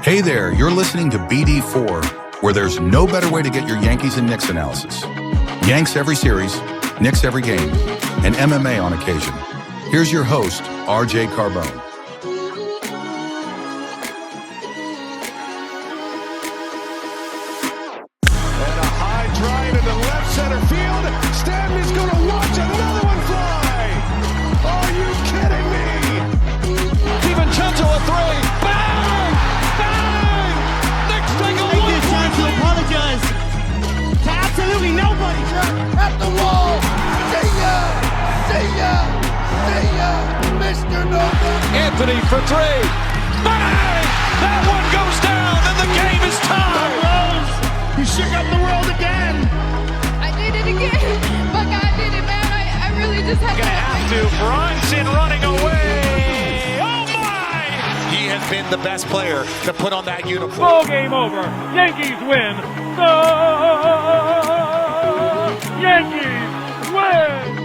Hey there, you're listening to BD4, where there's no better way to get your Yankees and Knicks analysis. Yanks every series, Knicks every game, and MMA on occasion. Here's your host, RJ Carbone. And a high drive in the left center field. Stanley's going to watch another one fly. Are you kidding me? DiVincenzo a three. Bang! Bang! Knicks take a Take this time to apologize to absolutely nobody. At the wall. See ya! See ya! See ya! Mr. November. Anthony for three. Bang! That one goes down and the game is tied. Rose, you shook up the world again. I did it again. My God did it, man. I really just had Gonna have to. Brunson running away. Oh my! He has been the best player to put on that uniform. Ball game over. Yankees win. The Yankees win.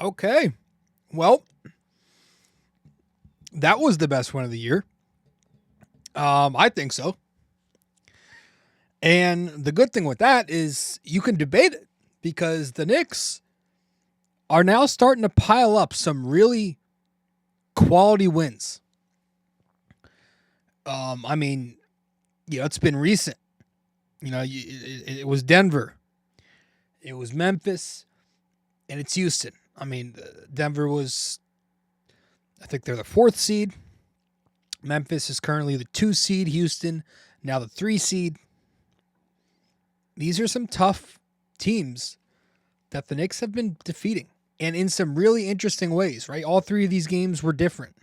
Okay. Well, that was the best one of the year. I think so. And the good thing with that is you can debate it because the Knicks are now starting to pile up some really quality wins. I mean, it's been recent. It was Denver. It was Memphis. And it's Houston. I mean, Denver was, I think they're the 4th seed. Memphis is currently the 2 seed. Houston, now the 3 seed. These are some tough teams that the Knicks have been defeating. And in some really interesting ways, right? All 3 of these games were different.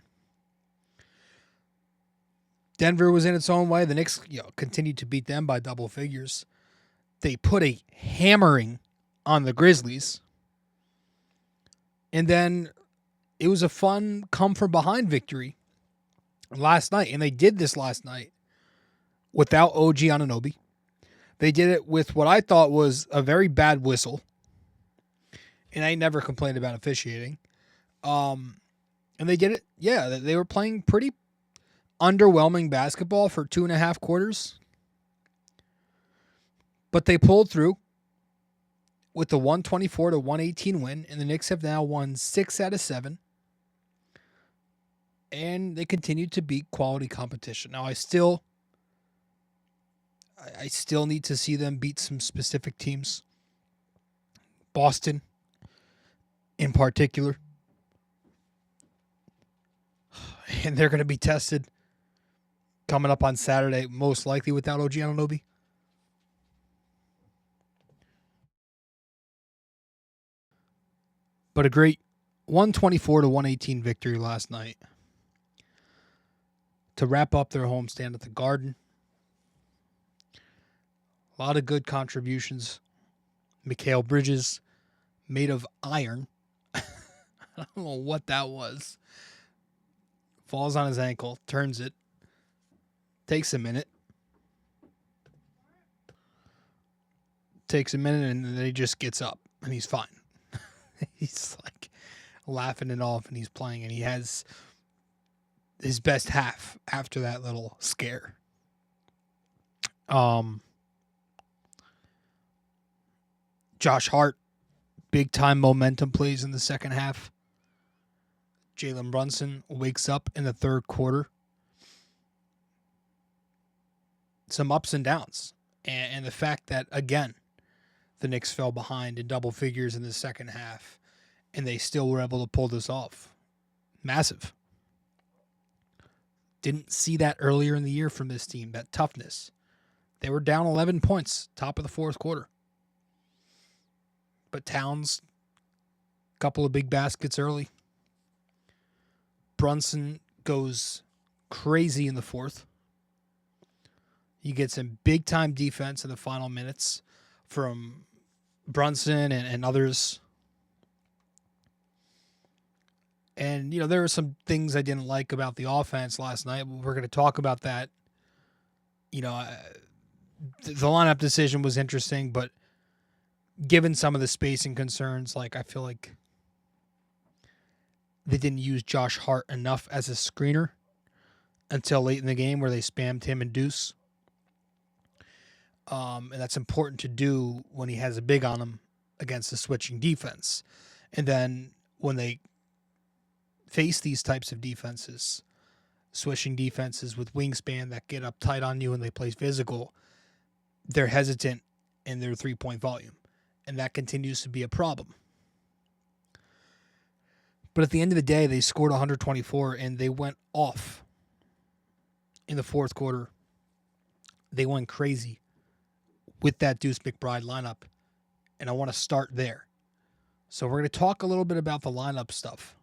Denver was in its own way. The Knicks, continued to beat them by double figures. They put a hammering on the Grizzlies. And then it was a fun come-from-behind victory last night. And they did this last night without OG Anunoby. They did it with what I thought was a very bad whistle. And I never complained about officiating. And they did it, they were playing pretty underwhelming basketball for 2.5 quarters. But they pulled through with the 124-118 win, and the Knicks have now won 6 out of 7. And they continue to beat quality competition. Now, I still need to see them beat some specific teams. Boston, in particular. And they're going to be tested coming up on Saturday, most likely without OG Anunoby. But a great 124-118 victory last night to wrap up their homestand at the Garden. A lot of good contributions. Mikal Bridges, made of iron. I don't know what that was. Falls on his ankle, turns it. Takes a minute. And then he just gets up, and he's fine. He's like laughing it off, and he's playing, and he has his best half after that little scare. Josh Hart, big time momentum plays in the second half. Jalen Brunson wakes up in the third quarter. Some ups and downs. And the fact that, again, the Knicks fell behind in double figures in the second half, and they still were able to pull this off. Massive. Didn't see that earlier in the year from this team, that toughness. They were down 11 points, top of the fourth quarter. But Towns, a couple of big baskets early. Brunson goes crazy in the fourth. You get some big-time defense in the final minutes from Brunson and others. And, there were some things I didn't like about the offense last night. We're going to talk about that, the lineup decision was interesting, but given some of the spacing concerns, like I feel like they didn't use Josh Hart enough as a screener until late in the game where they spammed him and Deuce. And that's important to do when he has a big on him against the switching defense. And then when they face these types of defenses, switching defenses with wingspan that get up tight on you and they play physical, they're hesitant in their three-point volume. And that continues to be a problem. But at the end of the day, they scored 124 and they went off in the fourth quarter. They went crazy with that Deuce McBride lineup. And I want to start there. So we're going to talk a little bit about the lineup stuff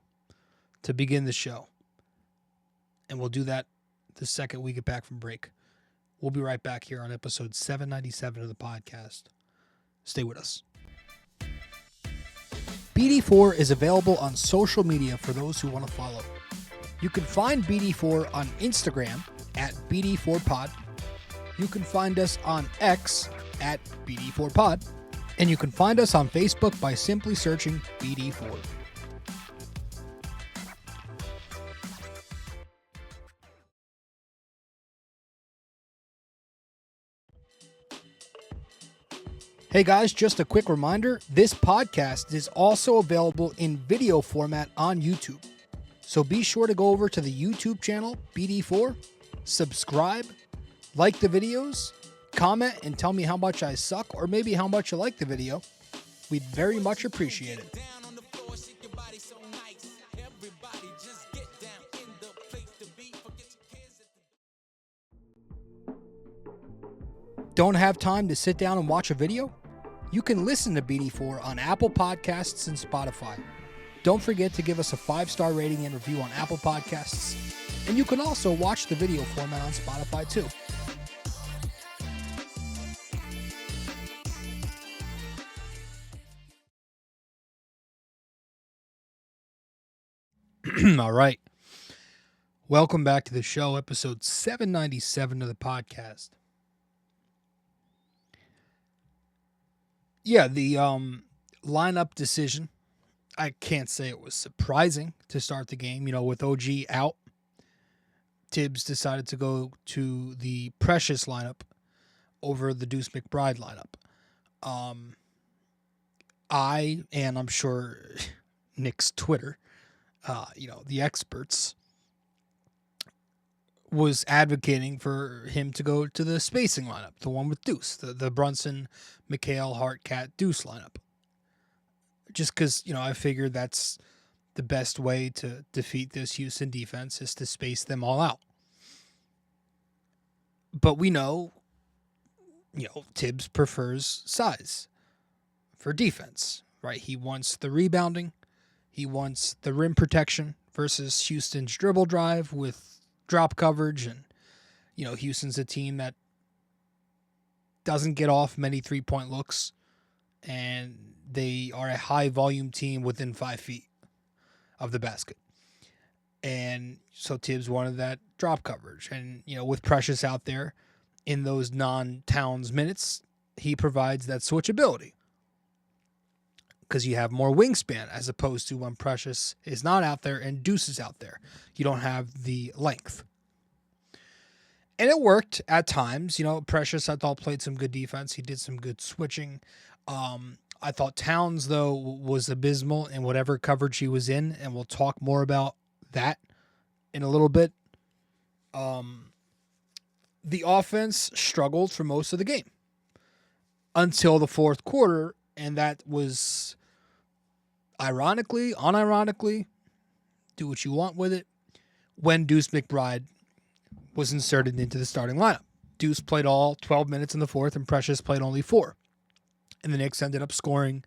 to begin the show. And we'll do that the second we get back from break. We'll be right back here on episode 797 of the podcast. Stay with us. BD4 is available on social media for those who want to follow. You can find BD4 on Instagram at BD4Pod. You can find us on X at BD4Pod. And you can find us on Facebook by simply searching BD4. Hey guys, just a quick reminder, this podcast is also available in video format on YouTube. So be sure to go over to the YouTube channel, BD4, subscribe, like the videos, comment, and tell me how much I suck or maybe how much you like the video. We'd very much appreciate it. Don't have time to sit down and watch a video? You can listen to BD4 on Apple Podcasts and Spotify. Don't forget to give us a 5-star rating and review on Apple Podcasts. And you can also watch the video format on Spotify too. All right. Welcome back to the show, episode 797 of the podcast. Yeah, the lineup decision, I can't say it was surprising to start the game. You know, with OG out, Tibbs decided to go to the Precious lineup over the Deuce McBride lineup. And I'm sure Knicks Twitter, the experts, was advocating for him to go to the spacing lineup, the one with Deuce, the Brunson, McHale, Hart, Cat, Deuce lineup. Just because, I figured that's the best way to defeat this Houston defense is to space them all out. But we know, Tibbs prefers size for defense, right? He wants the rebounding. He wants the rim protection versus Houston's dribble drive with drop coverage. And, Houston's a team that doesn't get off many three-point looks, and they are a high-volume team within 5 feet of the basket. And so Tibbs wanted that drop coverage. And, with Precious out there in those non-Towns minutes, he provides that switchability because you have more wingspan as opposed to when Precious is not out there and Deuce is out there. You don't have the length. And it worked at times. Precious, I thought, played some good defense. He did some good switching. I thought Towns, though, was abysmal in whatever coverage he was in, and we'll talk more about that in a little bit. The offense struggled for most of the game until the fourth quarter, and that was, ironically, unironically, do what you want with it, when Deuce McBride was inserted into the starting lineup. Deuce played all 12 minutes in the fourth, and Precious played only 4. And the Knicks ended up scoring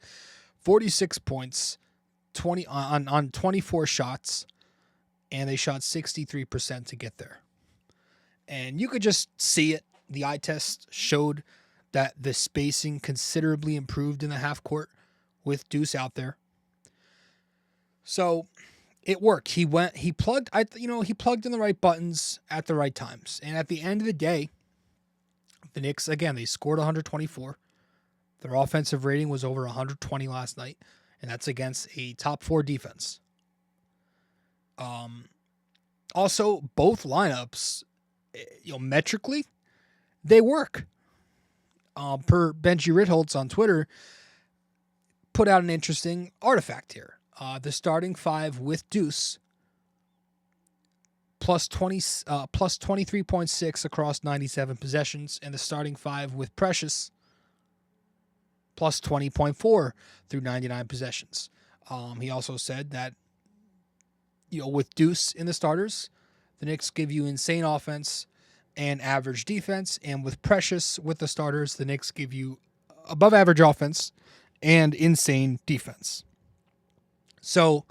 46 points 20 on 24 shots, and they shot 63% to get there. And you could just see it. The eye test showed that the spacing considerably improved in the half court with Deuce out there. So it worked. He plugged in the right buttons at the right times. And at the end of the day, The Knicks, again, they scored 124. Their offensive rating was over 120 last night, and that's against a top 4 defense. Also, both lineups, metrically, they work. Per Benji Ritholtz on Twitter, put out an interesting artifact here. The starting 5 with Deuce, plus 23.6 across 97 possessions, and the starting 5 with Precious, plus 20.4 through 99 possessions. He also said that, with Deuce in the starters, the Knicks give you insane offense and average defense, and with Precious with the starters, the Knicks give you above average offense and insane defense. So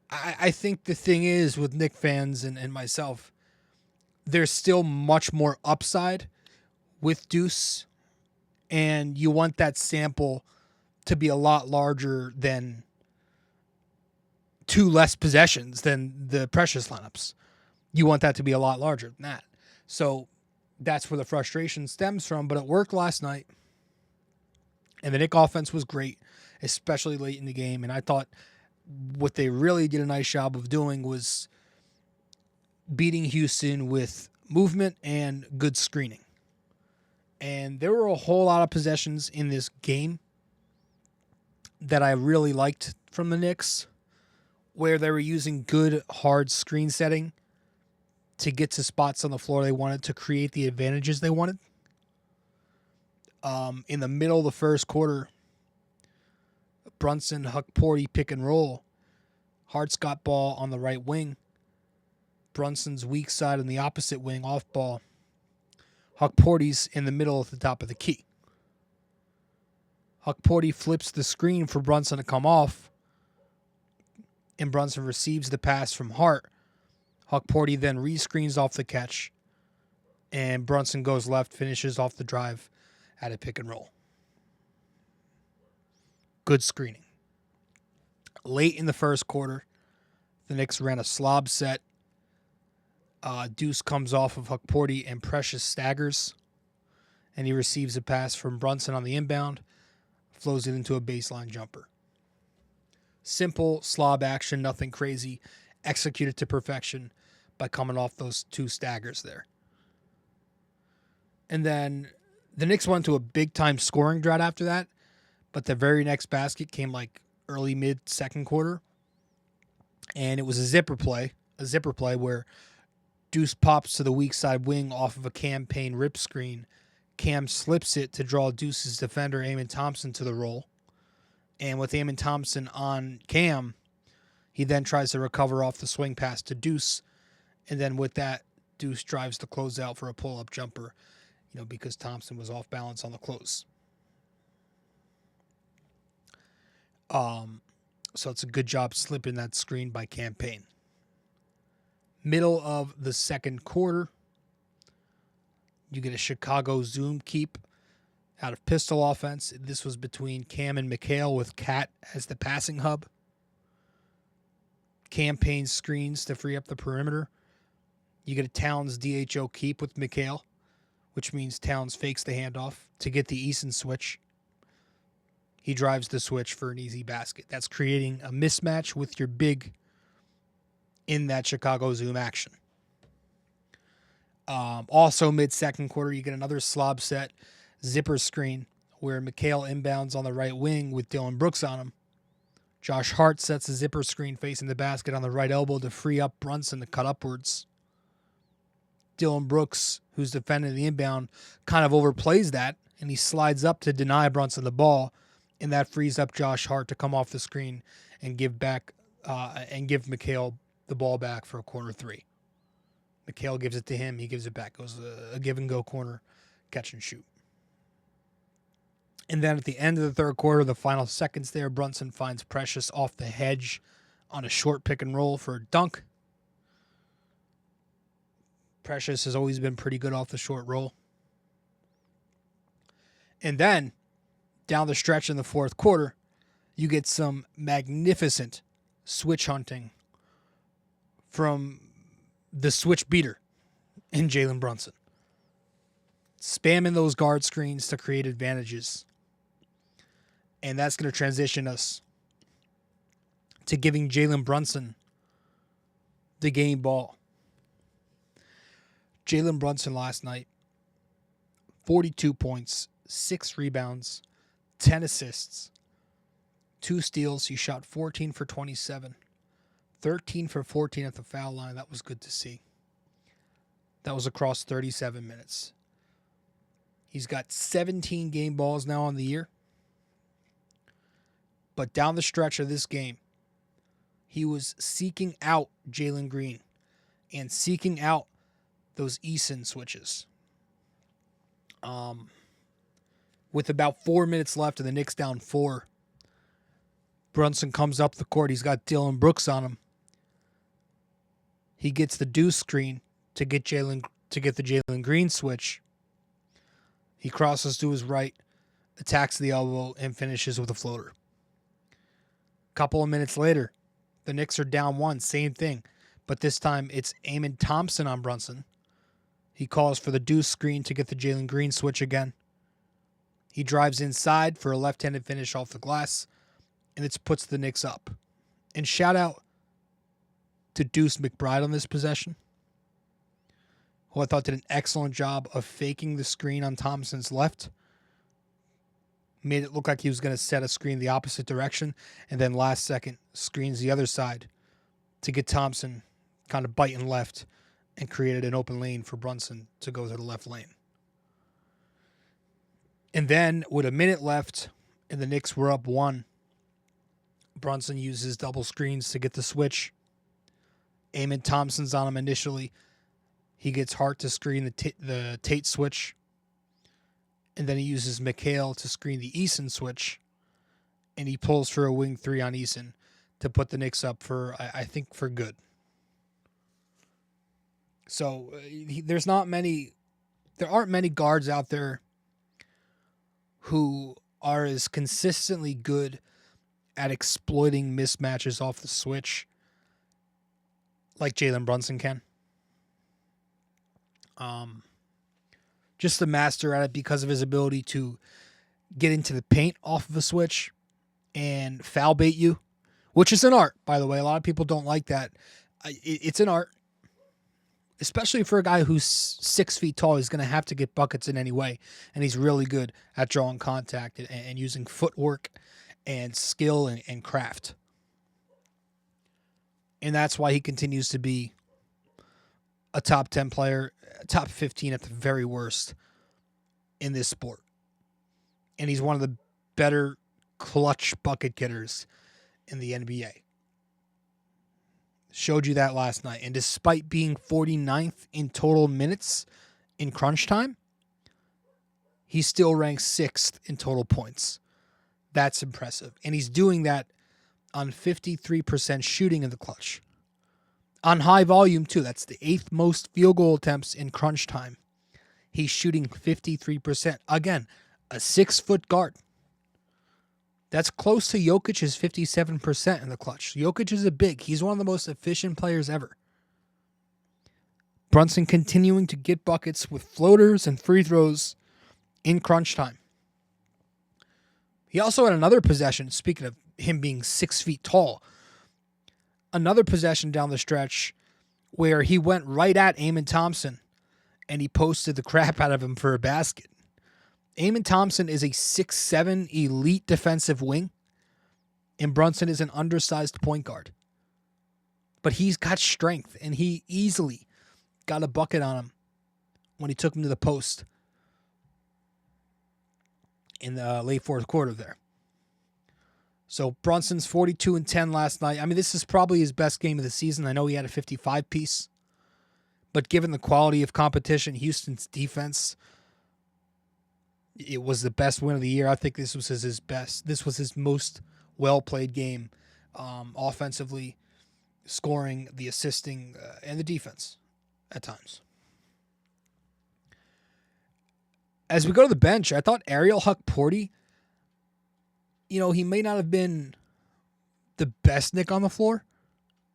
I think the thing is with Knick fans and myself, there's still much more upside with Deuce, and you want that sample to be a lot larger than 2 less possessions than the Precious lineups. You want that to be a lot larger than that. So that's where the frustration stems from, but it worked last night. And the Knick offense was great, especially late in the game. And I thought what they really did a nice job of doing was beating Houston with movement and good screening. And there were a whole lot of possessions in this game that I really liked from the Knicks, where they were using good, hard screen setting to get to spots on the floor they wanted to create the advantages they wanted. In the middle of the first quarter, Brunson, Huck-Porty pick and roll. Hart's got ball on the right wing. Brunson's weak side on the opposite wing, off ball. Huck-Porty's in the middle at the top of the key. Huck-Porty flips the screen for Brunson to come off, and Brunson receives the pass from Hart. Huck-Porty then rescreens off the catch, and Brunson goes left, finishes off the drive at a pick and roll. Good screening. Late in the first quarter, the Knicks ran a slob set. Deuce comes off of Huck-Porty and Precious staggers, and he receives a pass from Brunson on the inbound, flows it into a baseline jumper. Simple slob action, nothing crazy, executed to perfection by coming off those 2 staggers there. And then the Knicks went to a big-time scoring drought after that, but the very next basket came like early, mid-second quarter, and it was a zipper play where Deuce pops to the weak side wing off of a Cam Payne rip screen. Cam slips it to draw Deuce's defender, Amon Thompson, to the roll. And with Amon Thompson on Cam, he then tries to recover off the swing pass to Deuce. And then with that, Deuce drives the closeout for a pull-up jumper, because Thompson was off balance on the close. So it's a good job slipping that screen by Cam Payne. Middle of the second quarter, you get a Chicago zoom keep out of pistol offense. This was between Cam and McHale with Cat as the passing hub. Cam Payne screens to free up the perimeter. You get a Towns DHO keep with McHale, which means Towns fakes the handoff to get the Eason switch. He drives the switch for an easy basket. That's creating a mismatch with your big in that Chicago zoom action. Also, mid-second quarter, you get another slob set zipper screen where McHale inbounds on the right wing with Dillon Brooks on him. Josh Hart sets a zipper screen facing the basket on the right elbow to free up Brunson to cut upwards. Dillon Brooks, who's defending the inbound, kind of overplays that, and he slides up to deny Brunson the ball, and that frees up Josh Hart to come off the screen and give McHale the ball back for a corner 3. McHale gives it to him. He gives it back. Goes a give-and-go corner, catch and shoot. And then at the end of the third quarter, the final seconds there, Brunson finds Precious off the hedge on a short pick and roll for a dunk. Precious has always been pretty good off the short roll. And then, down the stretch in the fourth quarter, you get some magnificent switch hunting from the switch beater in Jalen Brunson. spamming those guard screens to create advantages. And that's going to transition us to giving Jalen Brunson the game ball. Jalen Brunson last night, 42 points, 6 rebounds, 10 assists, 2 steals. He shot 14 for 27, 13 for 14 at the foul line. That was good to see. That was across 37 minutes. He's got 17 game balls now on the year. But down the stretch of this game, he was seeking out Jalen Green and seeking out those Eason switches. With about 4 minutes left and the Knicks down 4, Brunson comes up the court. He's got Dylan Brooks on him. He gets the deuce screen to get the Jalen Green switch. He crosses to his right, attacks the elbow, and finishes with a floater. Couple of minutes later, the Knicks are down 1, same thing, but this time it's Amen Thompson on Brunson. He calls for the deuce screen to get the Jalen Green switch again. He drives inside for a left-handed finish off the glass, and it puts the Knicks up. And shout out to Deuce McBride on this possession, who I thought did an excellent job of faking the screen on Thompson's left. Made it look like he was going to set a screen the opposite direction, and then last second screens the other side to get Thompson kind of biting left and created an open lane for Brunson to go to the left lane. And then with a minute left and the Knicks were up 1, Brunson uses double screens to get the switch. Thompson's on him initially. He gets Hart to screen the Tate switch. And then he uses McHale to screen the Eason switch. And he pulls for a wing 3 on Eason to put the Knicks up for, I think, for good. So there aren't many guards out there who are as consistently good at exploiting mismatches off the switch like Jalen Brunson can. Just a master at it because of his ability to get into the paint off of a switch and foul bait you, which is an art, by the way. A lot of people don't like that. It's an art, especially for a guy who's 6 feet tall. He's going to have to get buckets in any way, and he's really good at drawing contact and using footwork and skill and craft. And that's why he continues to be a top 10 player, top 15 at the very worst in this sport. And he's one of the better clutch bucket getters in the NBA. Showed you that last night. And despite being 49th in total minutes in crunch time, he still ranks 6th in total points. That's impressive. And he's doing that on 53% shooting in the clutch. On high volume, too. That's the 8th most field goal attempts in crunch time. He's shooting 53%. Again, a 6-foot guard. That's close to Jokic's 57% in the clutch. Jokic is a big. He's one of the most efficient players ever. Brunson continuing to get buckets with floaters and free throws in crunch time. He also had another possession, speaking of him being 6 feet tall, another possession down the stretch where he went right at Amen Thompson and he posted the crap out of him for a basket. Amen Thompson is a 6'7" elite defensive wing, and Brunson is an undersized point guard. But he's got strength, and he easily got a bucket on him when he took him to the post in the late fourth quarter there. So Brunson's 42 and 10 last night. I mean, this is probably his best game of the season. I know he had a 55-piece, but given the quality of competition, Houston's defense, it was the best win of the year. I think this was his best. This was his most well-played game offensively, scoring, the assisting, and the defense at times. As we go to the bench, I thought Ariel Huck-Porty, he may not have been the best Knick on the floor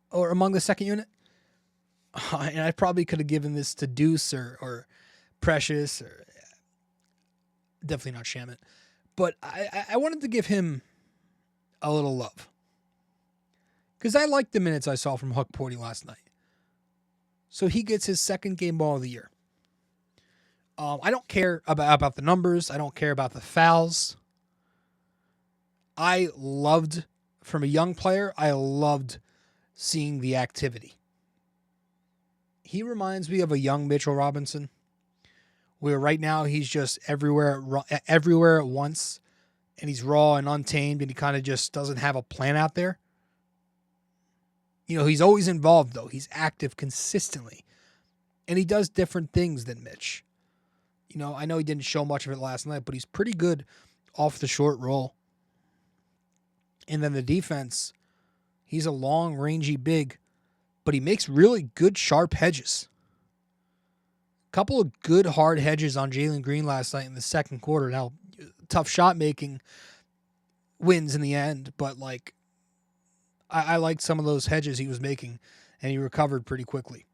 or among the second unit. And I probably could have given this to Deuce or Precious. Definitely not Shamit. But I wanted to give him a little love. Because I liked the minutes I saw from Huck Porty last night. So he gets his second game ball of the year. I don't care about the numbers. I don't care about the fouls. I loved, from a young player, I loved seeing the activity. He reminds me of a young Mitchell Robinson, where right now he's just everywhere at once, and he's raw and untamed, and he kind of just doesn't have a plan out there. You know, he's always involved, though. He's active consistently, and he does different things than Mitch. You know, I know he didn't show much of it last night, but he's pretty good off the short roll. And then the defense, he's a long, rangy big, but he makes really good, sharp hedges. Couple of good, hard hedges on Jalen Green last night in the second quarter. Now, tough shot making wins in the end, but like, I liked some of those hedges he was making, and he recovered pretty quickly.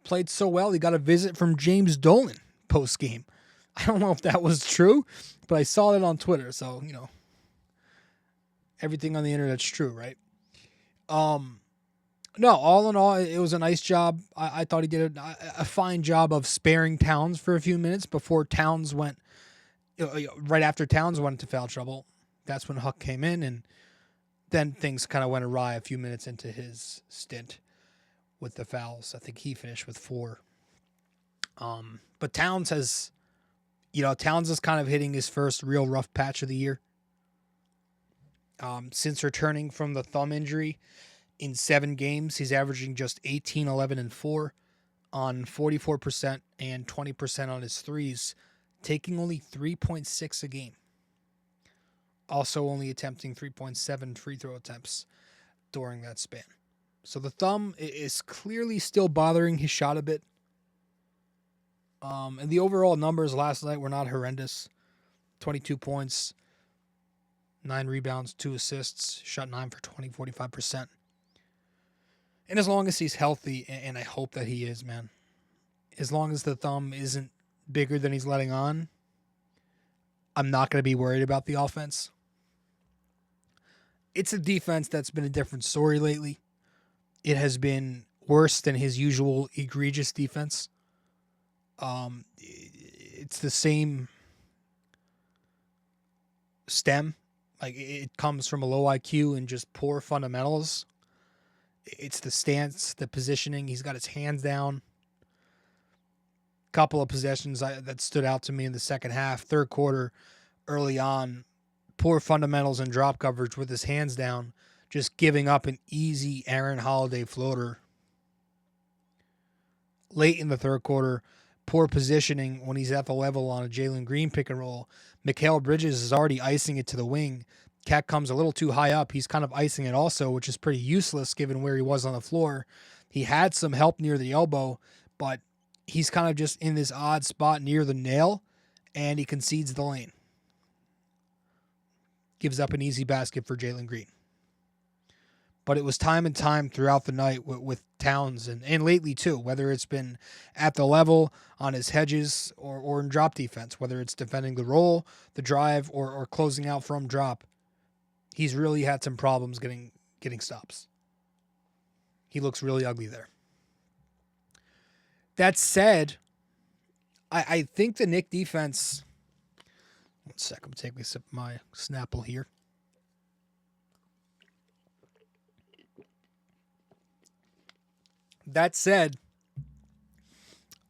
Played so well, he got a visit from James Dolan post-game. I don't know if that was true, but I saw it on Twitter, so, you know, everything on the internet's true, right? No, all in all, it was a nice job. I thought he did a fine job of sparing Towns for a few minutes before Towns went, right after Towns went into foul trouble. That's when Huck came in, and then things kind of went awry a few minutes into his stint with the fouls. I think he finished with 4. But Towns has, Towns is kind of hitting his first real rough patch of the year. Since returning from the thumb injury in 7 games, he's averaging just 18, 11, and 4 on 44% and 20% on his threes, taking only 3.6 a game. Also only attempting 3.7 free throw attempts during that span. So the thumb is clearly still bothering his shot a bit. And the overall numbers last night were not horrendous. 22 points, 9 rebounds, 2 assists, shot 9 for 20, 45%. And as long as he's healthy, and I hope that he is, man, as long as the thumb isn't bigger than he's letting on, I'm not going to be worried about the offense. It's a defense that's been a different story lately. It has been worse than his usual egregious defense. It's the same stem. Like, it comes from a low IQ and just poor fundamentals. It's the stance, the positioning. He's got his hands down. Couple of possessions that stood out to me in the second half. Third quarter, early on, poor fundamentals and drop coverage with his hands down, just giving up an easy Aaron Holiday floater. Late in the third quarter, poor positioning when he's at the level on a Jalen Green pick and roll. Mikal Bridges is already icing it to the wing. Cat comes a little too high up. He's kind of icing it also, which is pretty useless given where he was on the floor. He had some help near the elbow, but he's kind of just in this odd spot near the nail, and he concedes the lane. Gives up an easy basket for Jalen Green. But it was time and time throughout the night with Towns and lately too, whether it's been at the level on his hedges or in drop defense, whether it's defending the roll, the drive, or closing out from drop. He's really had some problems getting stops. He looks really ugly there. That said, I think the Knick defense... One sec, I'm taking a sip of my Snapple here. That said,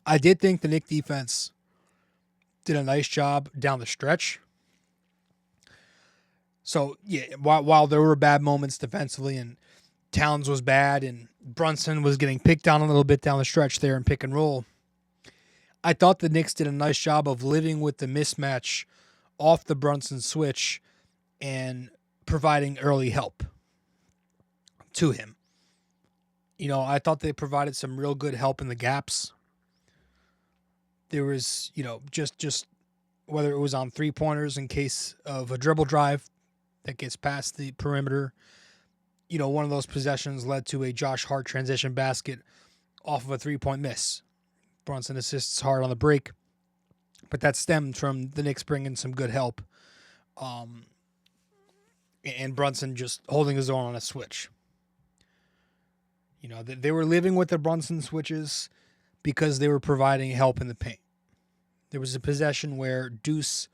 I did think the Knick defense did a nice job down the stretch. So, yeah, while there were bad moments defensively and Towns was bad and Brunson was getting picked on a little bit down the stretch there in pick and roll, I thought the Knicks did a nice job of living with the mismatch off the Brunson switch and providing early help to him. I thought they provided some real good help in the gaps. There was, just whether it was on 3-pointers in case of a dribble drive that gets past the perimeter. One of those possessions led to a Josh Hart transition basket off of a 3-point miss. Brunson assists Hart on the break, But that stemmed from the Knicks bringing some good help. And Brunson just holding his own on a switch. You know, they were living with the Brunson switches because they were providing help in the paint. There was a possession where Deuce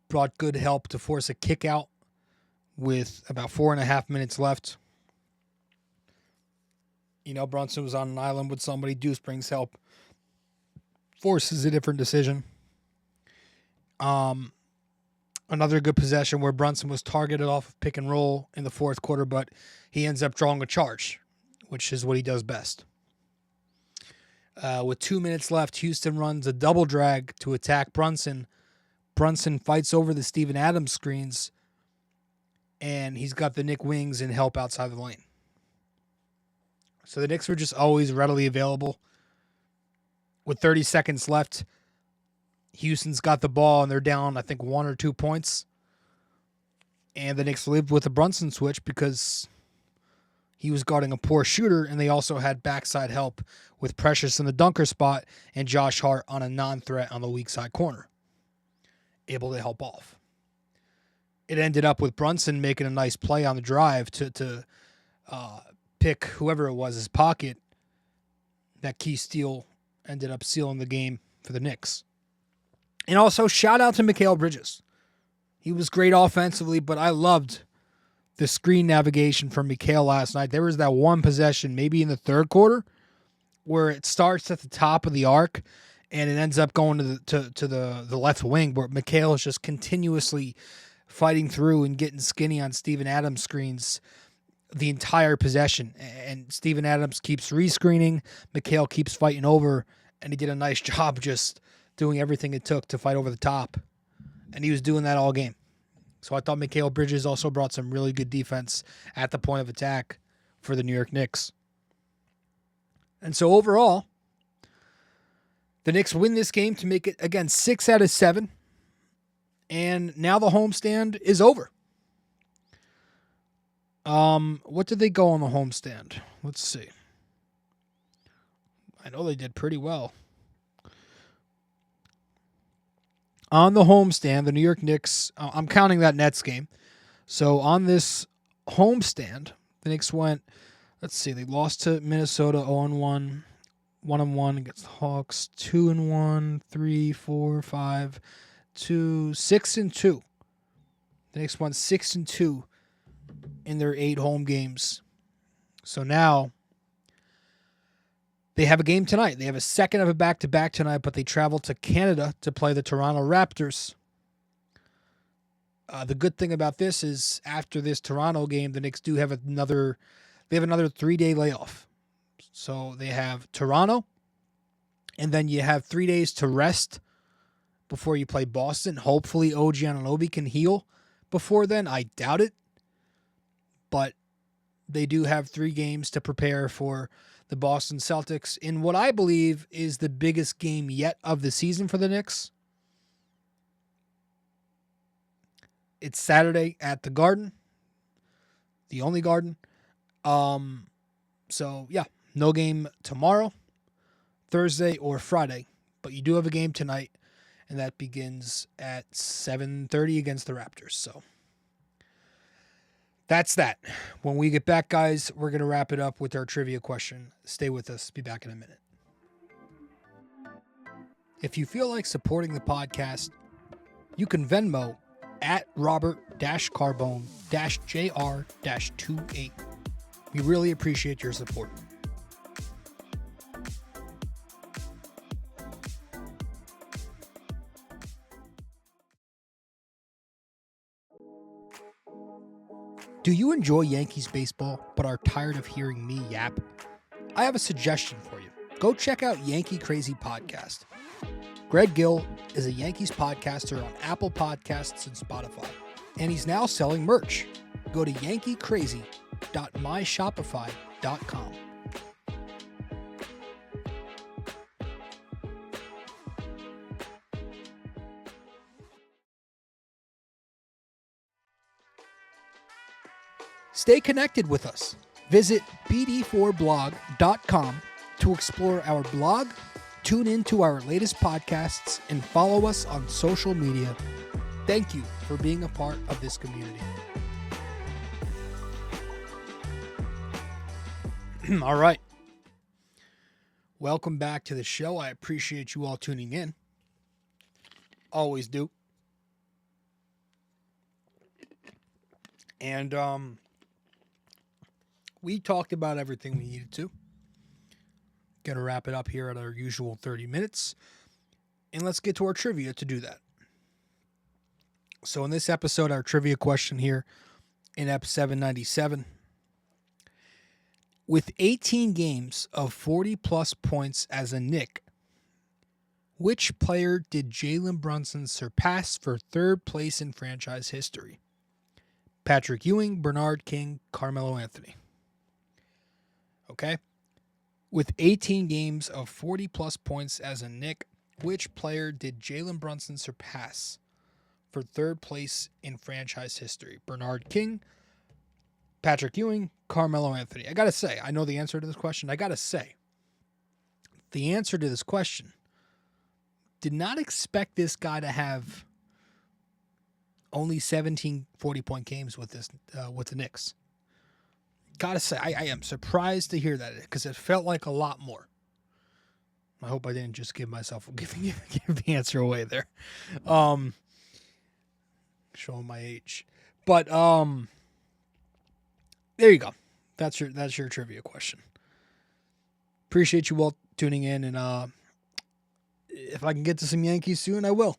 brought good help to force a kick out with about 4.5 minutes left. You know, Brunson was on an island with somebody. Deuce brings help. Forces a different decision. Another good possession where Brunson was targeted off of pick and roll in the fourth quarter, but he ends up drawing a charge, which is what he does best. With 2 minutes left, Houston runs a double drag to attack Brunson. Brunson fights over the Steven Adams screens, and he's got the Knick wings and help outside the lane. So the Knicks were just always readily available. With 30 seconds left, Houston's got the ball, and they're down, I think, 1 or 2 points. And the Knicks lived with a Brunson switch because he was guarding a poor shooter, and they also had backside help with Precious in the dunker spot and Josh Hart on a non-threat on the weak side corner, able to help off. It ended up with Brunson making a nice play on the drive to pick whoever it was his pocket. That key steal ended up sealing the game for the Knicks. And also, shout out to Mikal Bridges. He was great offensively, but I loved the screen navigation from Mikal last night. There was that one possession, maybe in the third quarter, where it starts at the top of the arc and it ends up going to the left wing, where Mikal is just continuously fighting through and getting skinny on Steven Adams screens the entire possession. And Steven Adams keeps rescreening, Mikal keeps fighting over, and he did a nice job just doing everything it took to fight over the top. And he was doing that all game. So I thought Mikal Bridges also brought some really good defense at the point of attack for the New York Knicks. And so overall, the Knicks win this game to make it, again, 6 out of 7. And now the homestand is over. What did they go on the homestand? Let's see. I know they did pretty well. On the homestand, the New York Knicks, I'm counting that Nets game. So on this homestand, the Knicks went, let's see, they lost to Minnesota 0-1, 1-1 against the Hawks, 2-1, 3, 4, 5, 2, 6-2. The Knicks won 6-2 in their 8 home games. So now they have a game tonight. They have a second of a back-to-back tonight, but they travel to Canada to play the Toronto Raptors. The good thing about this is after this Toronto game, the Knicks do have another 3-day layoff. So they have Toronto, and then you have 3 days to rest before you play Boston. Hopefully OG Anunoby can heal before then. I doubt it. But they do have 3 games to prepare for the Boston Celtics in what I believe is the biggest game yet of the season for the Knicks. It's Saturday at the Garden, the only Garden. So, yeah, no game tomorrow, Thursday, or Friday. But you do have a game tonight, and that begins at 7:30 against the Raptors. So that's that. When we get back, guys, we're going to wrap it up with our trivia question. Stay with us. Be back in a minute. If you feel like supporting the podcast, you can Venmo at Robert-Carbone-JR-28. We really appreciate your support. Do you enjoy Yankees baseball but are tired of hearing me yap? I have a suggestion for you. Go check out Yankee Crazy Podcast. Greg Gill is a Yankees podcaster on Apple Podcasts and Spotify, and he's now selling merch. Go to yankeecrazy.myshopify.com. Stay connected with us. Visit BD4blog.com to explore our blog, Tune in to our latest podcasts and follow us on social media. Thank you for being a part of this community. All right. Welcome back to the show. I appreciate you all tuning in. Always do. And we talked about everything we needed to. Gonna wrap it up here at our usual 30 minutes. And let's get to our trivia to do that. So in this episode, our trivia question here in EP 797. With 18 games of 40-plus points as a Knick, which player did Jalen Brunson surpass for third place in franchise history? Patrick Ewing, Bernard King, Carmelo Anthony. Okay? With 18 games of 40-plus points as a Knick, which player did Jalen Brunson surpass for third place in franchise history? Bernard King, Patrick Ewing, Carmelo Anthony. I gotta say, I know the answer to this question. I gotta say, the answer to this question, did not expect this guy to have only 17 40-point games with the Knicks. Gotta say, I am surprised to hear that because it felt like a lot more. I hope I didn't just give the answer away there. Showing my age. But there you go. That's your trivia question. Appreciate you all tuning in, and if I can get to some Yankees soon, I will.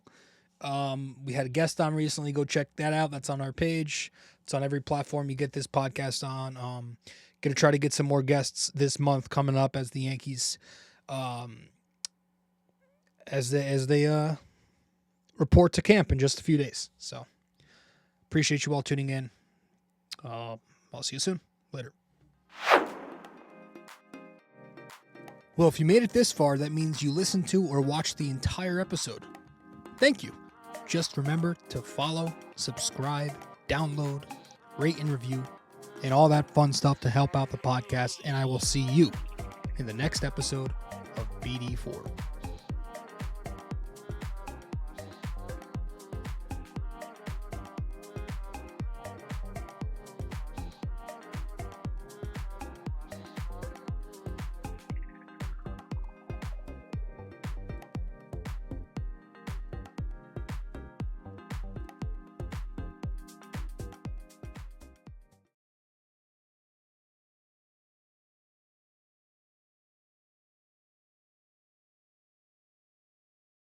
We had a guest on recently. Go check that out. That's on our page. It's on every platform you get this podcast on. Gonna try to get some more guests this month coming up as the Yankees, as they report to camp in just a few days. So appreciate you all tuning in. I'll see you soon. Later. Well, if you made it this far, that means you listened to or watched the entire episode. Thank you. Just remember to follow, subscribe, download, rate and review, and all that fun stuff to help out the podcast. And I will see you in the next episode of BD4.